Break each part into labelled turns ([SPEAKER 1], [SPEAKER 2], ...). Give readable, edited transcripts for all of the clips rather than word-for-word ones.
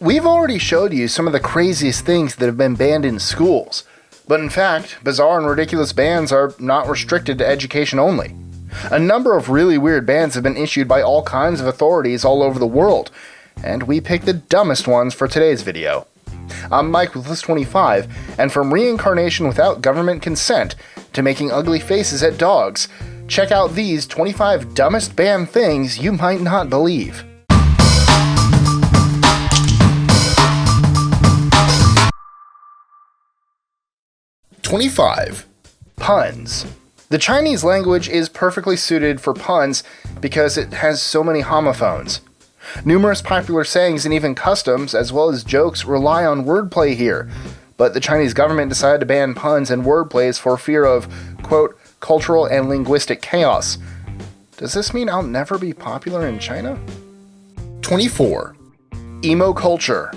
[SPEAKER 1] We've already showed you some of the craziest things that have been banned in schools, but in fact, bizarre and ridiculous bans are not restricted to education only. A number of really weird bans have been issued by all kinds of authorities all over the world, and we picked the dumbest ones for today's video. I'm Mike with List 25, and from reincarnation without government consent to making ugly faces at dogs, check out these 25 dumbest banned things you might not believe. #25. Puns. The Chinese language is perfectly suited for puns because it has so many homophones. Numerous popular sayings and even customs, as well as jokes, rely on wordplay here, but the Chinese government decided to ban puns and wordplays for fear of, quote, cultural and linguistic chaos. Does this mean I'll never be popular in China? 24. Emo Culture.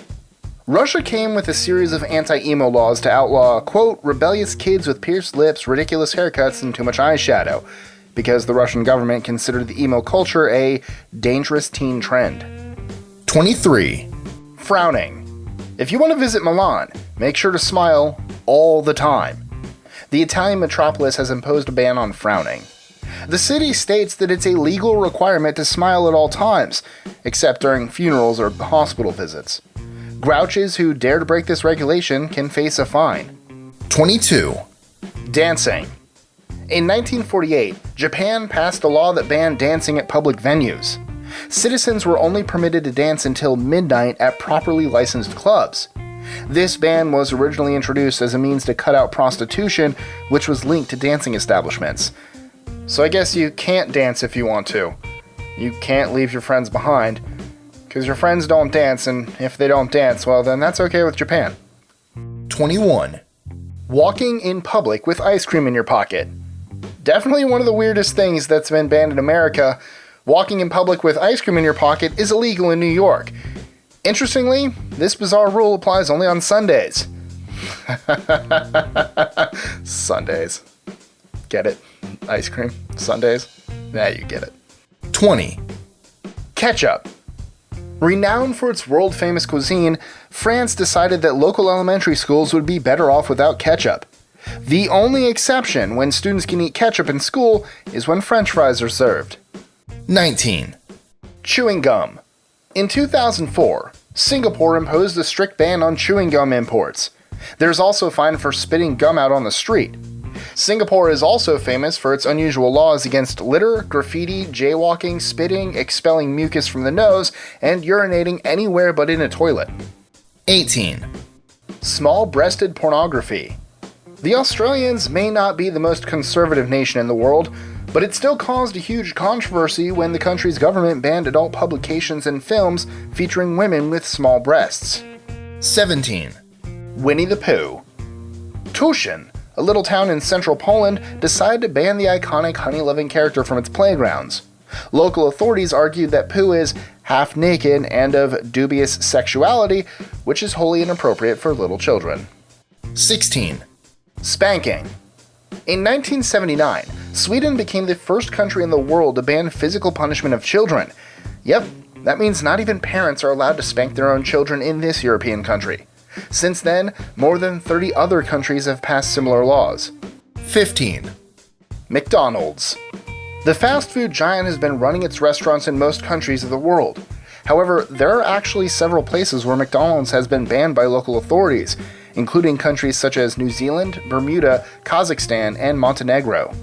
[SPEAKER 1] Russia came with a series of anti-emo laws to outlaw, quote, rebellious kids with pierced lips, ridiculous haircuts, and too much eyeshadow, because the Russian government considered the emo culture a dangerous teen trend. 23. Frowning. If you want to visit Milan, make sure to smile all the time. The Italian metropolis has imposed a ban on frowning. The city states that it's a legal requirement to smile at all times, except during funerals or hospital visits. Grouches who dare to break this regulation can face a fine. 22. Dancing. In 1948, Japan passed a law that banned dancing at public venues. Citizens were only permitted to dance until midnight at properly licensed clubs. This ban was originally introduced as a means to cut out prostitution, which was linked to dancing establishments. So I guess you can't dance if you want to. You can't leave your friends behind, because your friends don't dance, and if they don't dance, well then that's okay with Japan. 21. Walking in public with ice cream in your pocket. Definitely one of the weirdest things that's been banned in America. Walking in public with ice cream in your pocket is illegal in New York. Interestingly, this bizarre rule applies only on Sundays. Sundays. Get it? Ice cream? Sundays? Nah, you get it. 20. Ketchup. Renowned for its world-famous cuisine, France decided that local elementary schools would be better off without ketchup. The only exception when students can eat ketchup in school is when French fries are served. 19. Chewing gum. In 2004, Singapore imposed a strict ban on chewing gum imports. There's also a fine for spitting gum out on the street. Singapore is also famous for its unusual laws against litter, graffiti, jaywalking, spitting, expelling mucus from the nose, and urinating anywhere but in a toilet. 18. Small-breasted pornography. The Australians may not be the most conservative nation in the world, but it still caused a huge controversy when the country's government banned adult publications and films featuring women with small breasts. 17. Winnie the Pooh. Tushin, a little town in central Poland, decided to ban the iconic honey-loving character from its playgrounds. Local authorities argued that Pooh is half naked and of dubious sexuality, which is wholly inappropriate for little children. 16. Spanking. In 1979, Sweden became the first country in the world to ban physical punishment of children. Yep, that means not even parents are allowed to spank their own children in this European country. Since then, more than 30 other countries have passed similar laws. 15. McDonald's. The fast food giant has been running its restaurants in most countries of the world. However, there are actually several places where McDonald's has been banned by local authorities, including countries such as New Zealand, Bermuda, Kazakhstan, and Montenegro.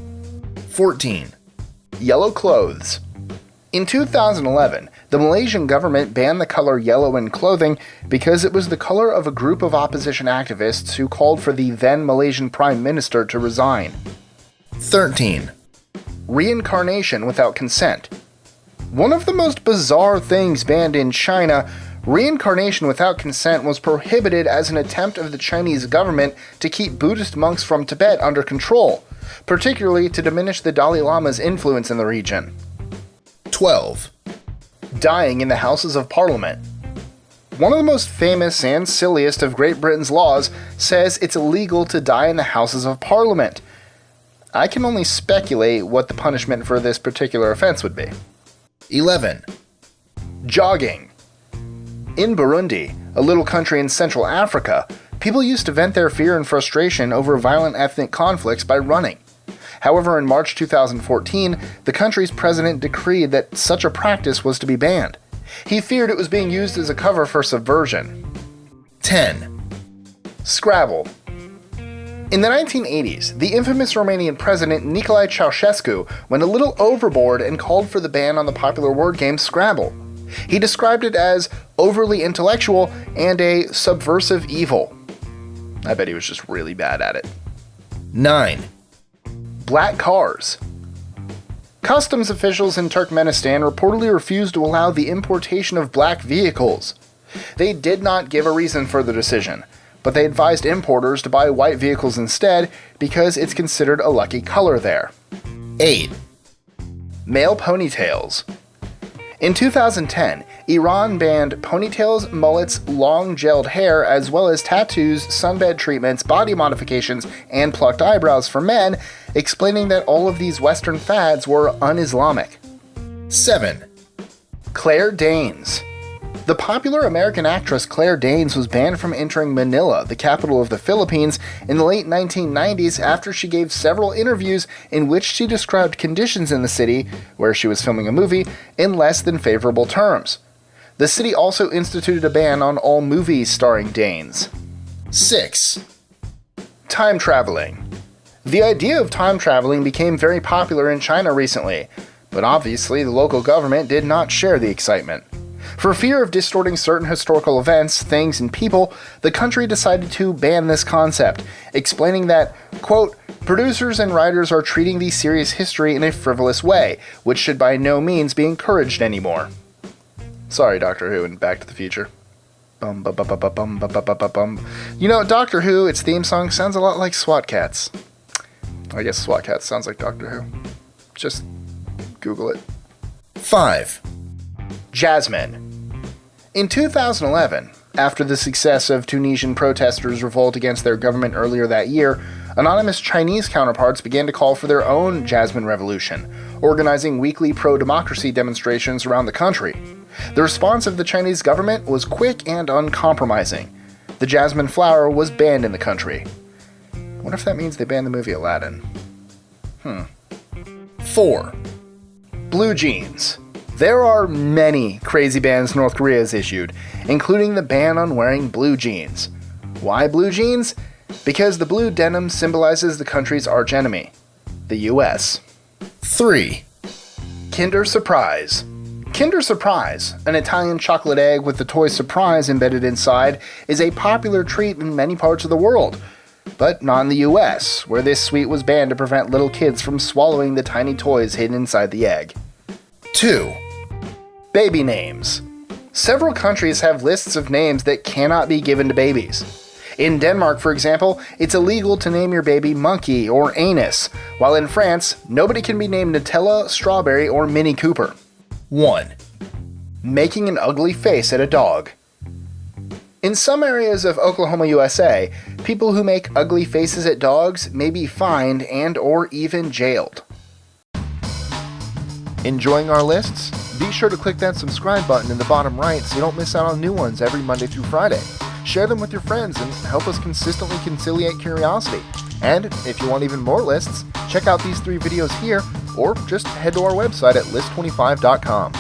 [SPEAKER 1] 14. Yellow clothes. In 2011, the Malaysian government banned the color yellow in clothing because it was the color of a group of opposition activists who called for the then Malaysian Prime Minister to resign. 13. Reincarnation without consent. One of the most bizarre things banned in China, reincarnation without consent was prohibited as an attempt of the Chinese government to keep Buddhist monks from Tibet under control, particularly to diminish the Dalai Lama's influence in the region. 12. Dying in the Houses of Parliament. One of the most famous and silliest of Great Britain's laws says it's illegal to die in the Houses of Parliament. I can only speculate what the punishment for this particular offense would be. 11. Jogging. In Burundi, a little country in Central Africa, people used to vent their fear and frustration over violent ethnic conflicts by running. However, in March 2014, the country's president decreed that such a practice was to be banned. He feared it was being used as a cover for subversion. 10. Scrabble. In the 1980s, the infamous Romanian president Nicolae Ceausescu went a little overboard and called for the ban on the popular word game Scrabble. He described it as overly intellectual and a subversive evil. I bet he was just really bad at it. 9. Black cars. Customs officials in Turkmenistan reportedly refused to allow the importation of black vehicles. They did not give a reason for the decision, but they advised importers to buy white vehicles instead because it's considered a lucky color there. 8. Male ponytails. In 2010, Iran banned ponytails, mullets, long gelled hair, as well as tattoos, sunbed treatments, body modifications, and plucked eyebrows for men, explaining that all of these Western fads were un-Islamic. 7. Claire Danes. The popular American actress Claire Danes was banned from entering Manila, the capital of the Philippines, in the late 1990s after she gave several interviews in which she described conditions in the city, where she was filming a movie, in less than favorable terms. The city also instituted a ban on all movies starring Danes. 6. Time traveling. The idea of time traveling became very popular in China recently, but obviously the local government did not share the excitement. For fear of distorting certain historical events, things, and people, the country decided to ban this concept, explaining that, quote, producers and writers are treating the serious history in a frivolous way, which should by no means be encouraged anymore. Sorry, Doctor Who and Back to the Future. Bum, bum, bum, bum, bum, bum, bum, bum, bum. You know, Doctor Who, its theme song sounds a lot like SWAT Cats. I guess SWAT Cats sounds like Doctor Who. Just Google it. 5. Jasmine. In 2011, after the success of Tunisian protesters' revolt against their government earlier that year, anonymous Chinese counterparts began to call for their own Jasmine Revolution, organizing weekly pro-democracy demonstrations around the country. The response of the Chinese government was quick and uncompromising. The jasmine flower was banned in the country. I wonder if that means they banned the movie Aladdin. 4. Blue jeans. There are many crazy bans North Korea has issued, including the ban on wearing blue jeans. Why blue jeans? Because the blue denim symbolizes the country's archenemy, the US. 3. Kinder Surprise. Kinder Surprise, an Italian chocolate egg with the toy surprise embedded inside, is a popular treat in many parts of the world, but not in the US, where this sweet was banned to prevent little kids from swallowing the tiny toys hidden inside the egg. 2. Baby names. Several countries have lists of names that cannot be given to babies. In Denmark, for example, it's illegal to name your baby Monkey or Anus, while in France, nobody can be named Nutella, Strawberry, or Mini Cooper. 1. Making an ugly face at a dog. In some areas of Oklahoma, USA, people who make ugly faces at dogs may be fined and or even jailed. Enjoying our lists? Be sure to click that subscribe button in the bottom right so you don't miss out on new ones every Monday through Friday. Share them with your friends and help us consistently conciliate curiosity. And if you want even more lists, check out these 3 videos here or just head to our website at list25.com.